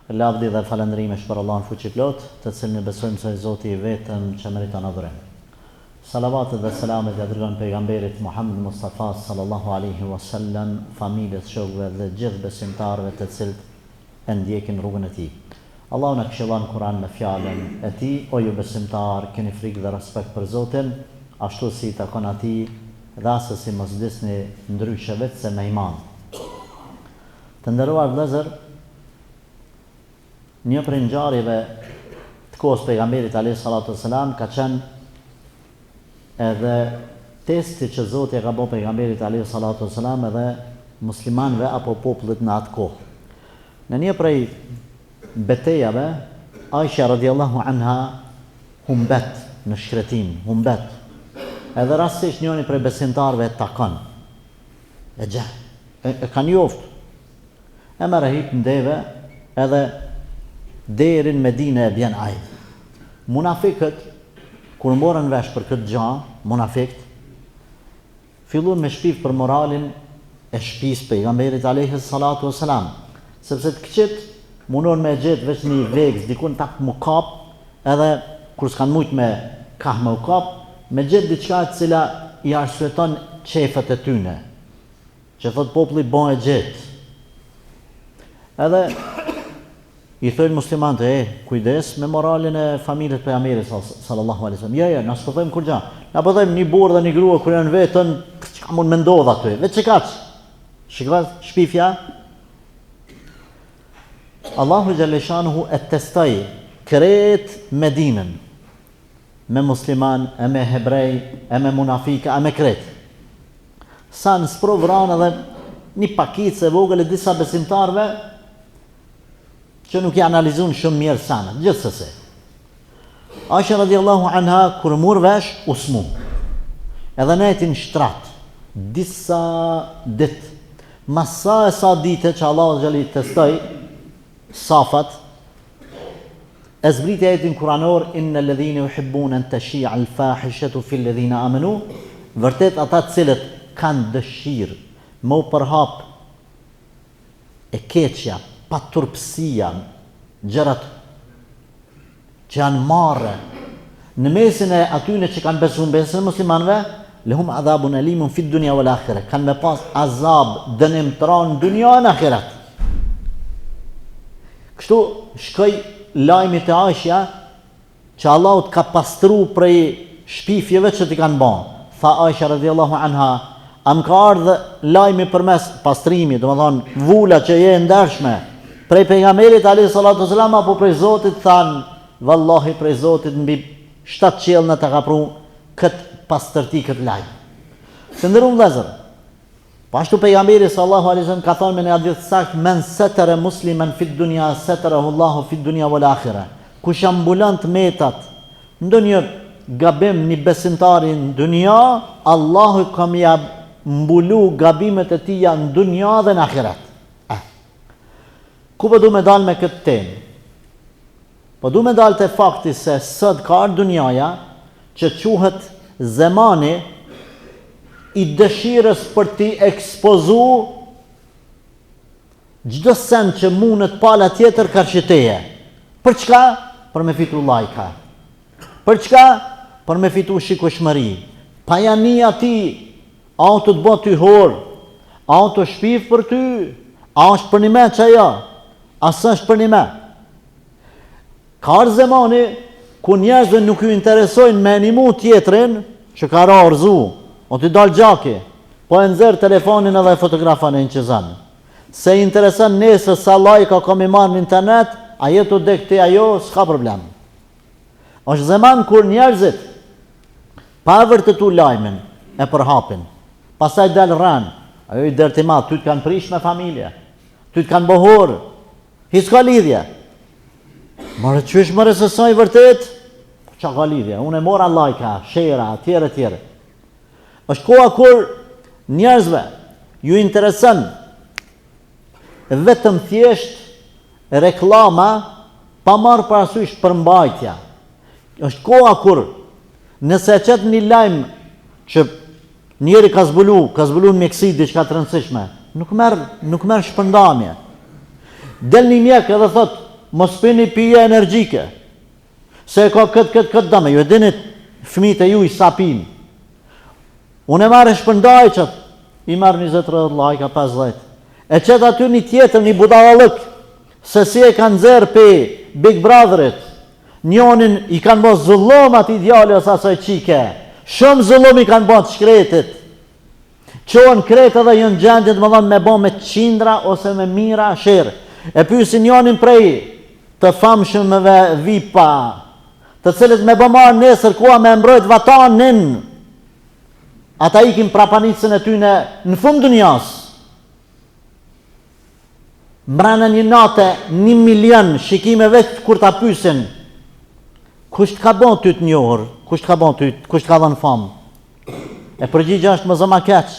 Lavdi dhe falëndrimi për Allahun fuqiplot, të cilin e besojmë se Zoti i vetëm që meriton adhurim. Salavatet dhe selamet ja dërgon pejgamberit Muhammed Mustafa sallallahu alaihi wasallam, familjes, shokëve dhe gjithë besimtarëve të cilët e ndjekin rrugën e tij. Allahu na këshillon Kur'an me fjalën e tij: O ju besimtar, keni frikë dhe respekt për Zotin, ashtu si takon atij, dhe asesi mos disni ndryshe vetë se me iman. Të nderuar vëllezër, një prej ngjarjeve të kohës pejgamberit alayhi salatu wassalam ka qenë edhe testi që Zoti e ka bërë pejgamberit alayhi salatu wassalam edhe muslimanëve apo popullit në atë kohë. Në një prej betejave, Aisha radhiyallahu anha humbet në shkretim, humbet. Edhe rastisht njëri prej besimtarëve e takon. E ka njoftë. E merr hip ndeve edhe deri në Medinë e bjen ai. Munafikët, kur morën vesh për këtë gjë, munafikt, filluan me shpif për moralin e shtëpisë pejgamberit alayhi salatu wassalam, sepse të këqit mundon me gjetë veç një vegz, dikun tak më kap, edhe kur s'kan mujt me kah më kap, me gjetë diçka e cila i arsyeton qefët e tyne, që thot populli bon e gjetë. Edhe i thojnë muslimanët, kujdes me moralin e familjes pejgamberit sallallahu alaihi wasallam. Ja, na s'pothem kur gjë. Na po them një burrë dhe një grua kur janë vetën, çka mund me ndodh aty? Vetë çkaç. Shikoj shpifja. Allahu xhalla shanuhu e testoi kret Medinën me musliman, e me hebrej, e me munafika, e me kret. Sa në sprovran edhe një pakicë e vogël e disa besimtarve që nuk i analizun shumë mirë sana, gjithsesi. Aisha radhiyallahu anha kur mor vesh usmu. Edhe netin shtrat disa ditë. Masa e sa ditë që Allahu xhalli testoi safat, e zbriti ajetin kuranor: innal ladhina yuhibbuna an tashi'a al-fahishatu fil ladhina amanu. Vërtet ata të cilët kanë dëshirë me u përhap e keqja, pa turpësia, gjërat që janë marrë në mesin e atyne që kanë besuar besën muslimanëve, lehum adhabun alimun fi dunya wal akhirah, kanë me pas azab dënimtar në dunja e ahiret. Kështu shkoi lajmi te Aisha që Allahu ka pastru prej shpifjeve që t'i kanë bën. Tha Aisha radhiyallahu anha: am ka ardhë lajmi përmes pastrimi, domethënë vula që je ndershme, prej pejgamberit alayhi salatu wasalam apo prej Zotit? Than, vallahi prej Zotit, mbi 7 qiellna ta ka pru kët pastërti, kët lajm. Të nderuar vëllezër, po ashtu pejgamberi sallallahu alaihi wasallam ka thënë me një hadith sakt: men satara musliman fi dunya satarahu Allahu fi dunya wal akhirah. Kush ambulant metat ndonjë gabim një besimtari në dunja, Allahu ka më mbulu gabimet e tija në dunja dhe në ahiret. Ku po du me dalë me këtë temë? Po du me dalë të fakti se sot ka ardhur dunjaja që quhet zemani i dëshirës për t'i ekspozu çdo sen që mundet pala tjetër karshiteje. Për çka? Për me fitu lajka. Për çka? Për me fitu shikueshmëri. Pa janë ati, a të të bëtë ty horë, a të shpif për ty, a është për një me që ajo, a së është për një me. Ka arë zemani ku njerëzve nuk ju interesojnë me animu tjetrin që ka ra orzu, o t'i dalë gjaki, po e nëzërë telefonin edhe fotografan e në që zanë. Se interesën nesë sa lajka ka mi marë në internet, a jetu dhe këti ajo, s'ka problem. është zeman kur njerëzit pa vërtetu lajmin e përhapin, pasaj del rran, ajo i dërtima, ty të kanë prish me familje, ty të kanë bohor, s'ka lidhje. Mërë qysh mërë se sa i vërtet, qa ka lidhje, unë e mora lajka, shera, tjere tjere. është koha kur njerëzve ju interesën vetëm thjesht reklama pa marrë parasysh përmbajtja. është koha kur nëse e qëtë një lajmë që njeri ka zbulu në mjekësi diçka të rëndësishme, nuk merr shpërndamje. Del një mjek edhe thot, mos pini pije energjike, se ka këtë dëme, ju e dinit fëmijët e juj sa pinë. Unë e marrë shpëndaj qëtë, i marrë 20-30 lajka, 50. E qëtë aty një tjetër, një budallëk, se si e kanë zerë pe Big Brotherit, njonin i kanë bo zullom ati djali ose asaj qike, shumë zullom i kanë bo të shkretit, qonë kretë dhe jënë gjendit më dhonë me bo me qindra ose me mira shirë, e pysin njonin prej të famshmëve vipa, të cilët me bëmarë nesër kua me mbrojt vatanin, ata ikim prapanicën e tyne në fund dunjas. Mbrana një nate 1 milion shikime vetë kur ta pysin, kush të ka bon ty të njohër, kush të ka bon ty, kush të ka dhënë famë. E përgjigja është më zëma keq.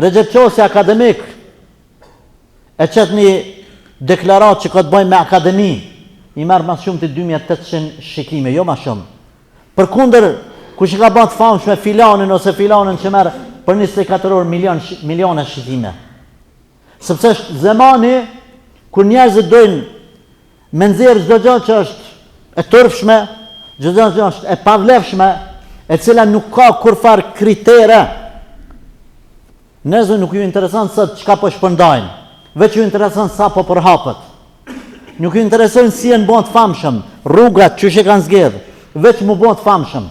Recep Qosi akademik e qëtë një deklarat që ka të bëjmë me akademi, i merë mas shumë të 2800 shikime, jo ma shumë. Për kunder, kush i ka bënë të famsh me filanin ose filanin që merë për 24 orë milione shikime. Sepse është zemani, kur njerëzit dojnë me nxjerrë çdo gjë që është e tërfshme, çdo gjë që është e pavlefshme, e cila nuk ka kurfar kritere. Njerëzve nuk ju intereson se çka po shpërndajnë, veç ju intereson sa po përhapet. Nuk ju interesojnë si e në bënë të famshëm, rrugat që kanë zgjedhë, veç mu bënë të famshëm.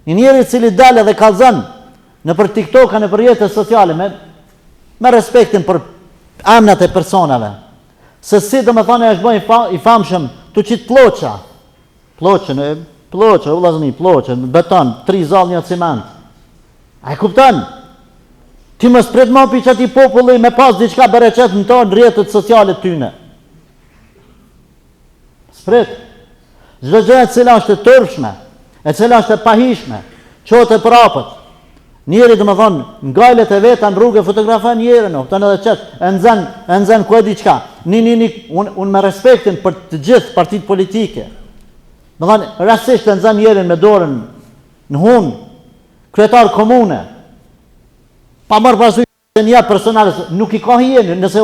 Një njeri cili dalë dhe kalzën në për TikTok-a, në për jetës sociale, me respektin për amnat e personave, se si do me thane është bënë i famshëm, të qitë ploqën, u lazni, ploqën, beton, 3 zallë një ciment. A e kuptan? Ti më spret ma për që ati populli me pas diçka bereqet në tonë rjetët socialet tyne. Spret. Çdo gjë e cila është e tërshme, e cila është e pahishme, qotë e prapët. Njeri dhe më thonë, ngajlet e veta në rrugë e fotografan njerën, të në dhe qëtë, e nëzën ku e diqka. Unë me respektin për të gjithë partit politike. Më thonë, rasisht e nëzën njerën me dorën në hunë, kryetar komune, pa mërë pasu e një personalës, nuk i ka hjenë, nëse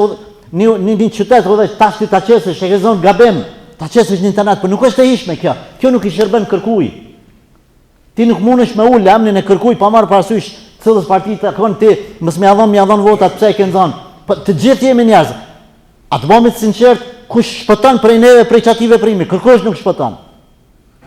një qytetë u dhe tash ti ta qesësh, e ke zonë gabim, ta qesësh një internet, për nuk është e ishme kjo, kjo nuk i shërben kërkuj. Ti nuk mundesh me ullë emnin e kërkuj pa marrë parasysh cëllës partit të konë ti, mësë me adhon votat, pse e ke nëzonë. Të gjithë jemi njerëz. A të bëmi të sinqert, kush shpëton prej neve prej qative primi, kërkush nuk shpëton.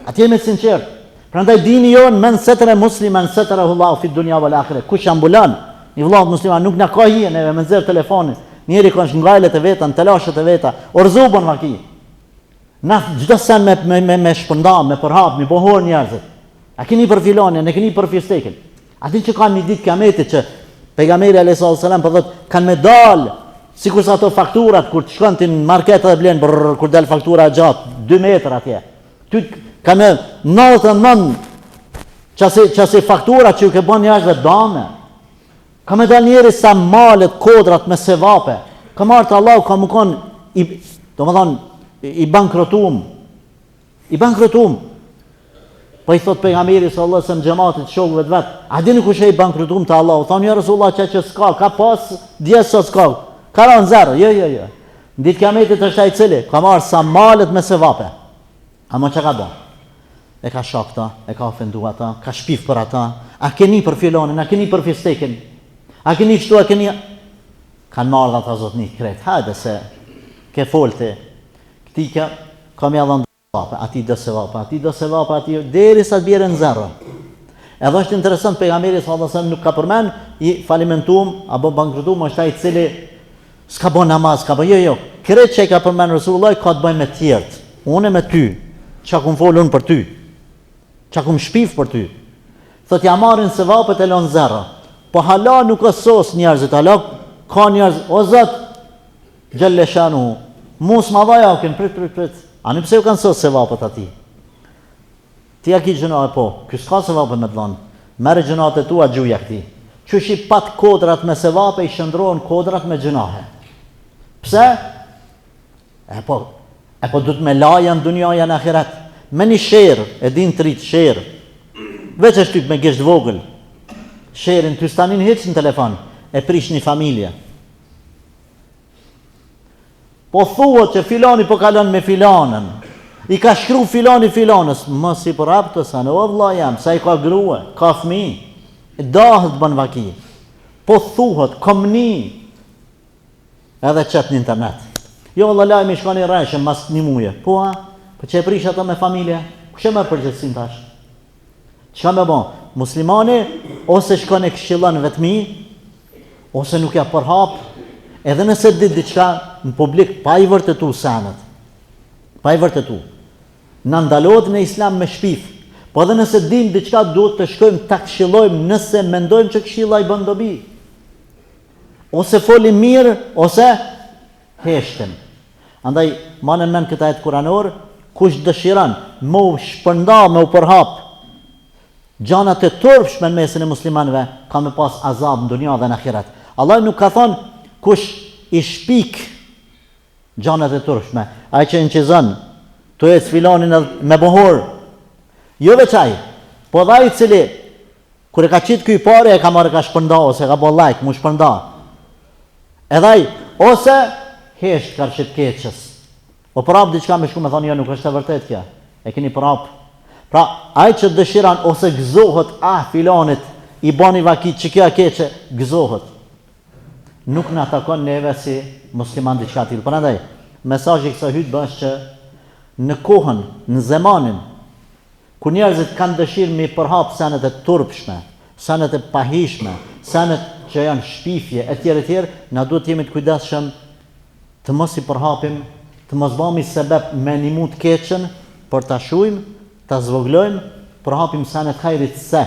A të jemi të sinqert. Prandaj dini jonë, men setëre musliman, setëre hullahu fit dunja vë l'akhire. Kush ambulan, një vëllat musliman, nuk në ka hije neve, me nëzirë telefonit. Njeri kënë ngajlet e veta, në telashet e veta, orzubon vaki. Na çdo sen me shpëndam, me përhap, me bohor njerëzit. A keni për filanin, a keni për festekin. A din që kanë një ditë kiametit që pejgamberi alayhis salam po thotë kanë me dal, sikur sa ato fakturat kur të shkon ti në market dhe blen kur dal faktura gjatë 2 metra atje. Ty kanë 99 çase faktura që u ke bën njerëzve dame. Ka me dal njeri sa malet kodrat me sevape. Ka marrë të Allahu ka më kon i bankrotum. I bankrotum. Po i thot pejgamberi sallallahu alajhi wasallam xhamatit shokëve të vet, a dini kush e i bankrotum te Allahu? Thonë ja Resulullah që s'ka, ka pas djes sot s'ka. Ka rënë zero. Jo. Ditë kiametit është ai i cili ka marrë sa malet me sevape. Ama çka ka bën? E ka shok ta, e ka ofendu ata, ka shpif për ata. A keni për filonin, a keni për festekin? A keni kështu, a keni kanë marrë ata zotni kret. Hajde se ke folte. Këti ka me dhënë ati do sevapa, ati deri sa të bjerë në zero. Edhe është interesant, pejgamberi sallallahu alajhi wasallam nuk ka përmend i falimentum apo bankrutum është ai i cili s'ka bën namaz, s'ka bën jo. Kret që i ka përmend Resulullah ka të bëjë me të tjerët. Unë me ty, çka kum folun për ty. Çka kum shpif për ty. Thot ja marrin sevapet e lën zero. Po hala nuk ka sos njerëzit, hala ka njerëz, o Zot xhelle shanu. Mos ma vaja ken prit. Ani pse u kanë sos sevapet ati? Ti a ki gjëna po, kjo s'ka sevapet me të dhanë, merë gjënat e tua gjuja këti. Qësh i pat kodrat me sevape, i shëndrohen kodrat me gjënahe. Pse? E po du të me laja në dunjaja në akhirat. Me një shërë, e din të rritë shërë, veç është typ me gisht vogël, shërën të stanin hitës në telefon, e prish një familje. Po thuhet që filani po kalon me filanën. I ka shkru filani filanës, mos i përhap të sa, o vlla jam, sa i ka grua, ka fëmijë, dahet bën vaki. Po thuhet, komni, edhe qëtë në internet. Jo, valla lajmë i shkoni rreshëm mas një muje. Po që e prish ato me familje, kush e më përgjithësin tash? Çka me bon? Muslimani, ose shkon e këshillon vetmi, ose nuk ja përhap, edhe nëse dit diçka në publik, pa i vërtetu sanet. Pa i vërtetu. Në ndalohet në islam me shpif. Po edhe nëse dim diçka duhet të shkojmë ta këshillojmë nëse mendojmë që këshilla i bën dobi. Ose folim mirë, ose heshtim. Andaj, manë men këta ajet kuranor, kush dëshiron me u shpërnda, me u përhap gjanat e turpshme në mesin e muslimanëve, ka me pas azab në dunja dhe në ahiret. Allah nuk ka thonë kush i shpik gjanat e turpshme, ai që inqizon, të ecë filanin me bohor, jo veç ai, po dhe ai cili, kur e ka qitë këj pare, e ka marrë ka shpërnda, ose ka bo like, mu shpërnda. Edhe ai, ose hesht karshit keqës. O prap diçka me shku me thonë, jo nuk është e vërtet kja, e keni prap. Pra, ai që dëshiran, ose gëzohet, filanit, i bani vakit që kja keqe, gëzohet. Nuk në atakon neve si musliman diçka tillë. Prandaj, mesazhi i kësaj hutbe është që në kohën, në zemanin, ku njerëzit kanë dëshirë me përhap senet e turpshme, senet e pahishme, senet që janë shpifje, etj, na duhet jemi të kujdesshëm të mos i përhapim, të mos bëmi sebeb me një mund keqen, për ta shujmë, ta zvoglojmë, përhapim senet hajrit se,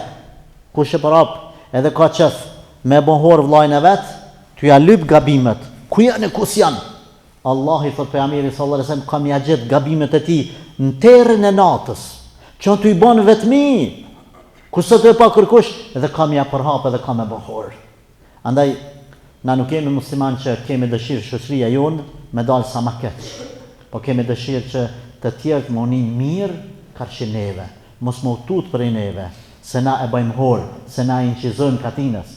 kush e përhap edhe ka qef me bohor vllajën e vet, t'u ja lyp gabimet. Ku janë e kus janë? Allah i thot pejgamberi sallallahu alajhi wasallam, kam ja gjet gabimet e tij në terrën e natës, që t'u i bën vetmi. Kurse të e pa kërkush, edhe kam ja përhap edhe kam e bohor. Andaj, na nuk kemi musliman që kemi dëshirë shoqëria jonë me dalë sa ma keq, po kemi dëshirë që të tjerët më unin mirë karshi neve, mos më utut për i neve, se na e bëjmë hor, se na i inqizojmë katinës,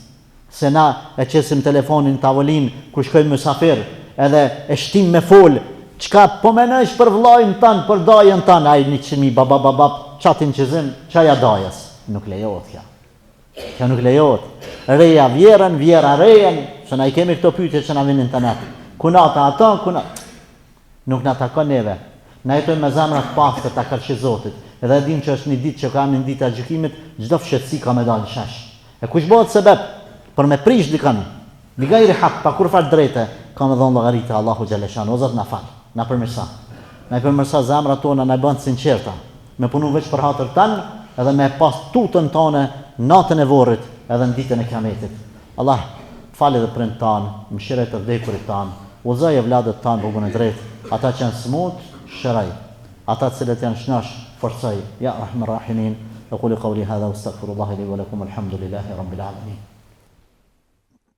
se na e qesim telefonin tavolin ku shkojmë mysafir, edhe e shtim me fol, qka po menësh për vllajën tanë, për dajën tanë, ai 100.000 babab, qatin qizim, qaja dajës, nuk lejohet kja. Kjo nuk lejohet. Reja vjerën, vjera rejen, që na i kemi këto pyetje që na vinë në internet. Kunata ata, nuk na takon neve. Na jetojmë me zemra të pastë ta kërshi Zotit. Edhe e dim që është një ditë që ka një ditë e gjykimit, çdo fshetësi ka me dalë në shesh. E kush bëhet sebeb për me prish dikën, bigajri hak, pa kur fal drejtë, ka me dhënë llogaritë Allahu xhaleshan. O Zot na fal, na përmirëso. Na përmirëso zemrat tona, na bën të sinqerta. Me punu veç për hatër tanë, edhe me pas tutën tonë natën e vorrit, edhe në ditën e kiametit. Allah falë edhe prind tanë, mëshirë të vdekurit tanë, udhëzoj vladët tanë rrugën e drejtë, ata që janë smut, shëraj, ata cilët janë shnash, forcoj. Ya Rahman Rahimin, aqulu qawli hadha wastaghfirullaha li wa lakum, alhamdulillahi rabbil alamin.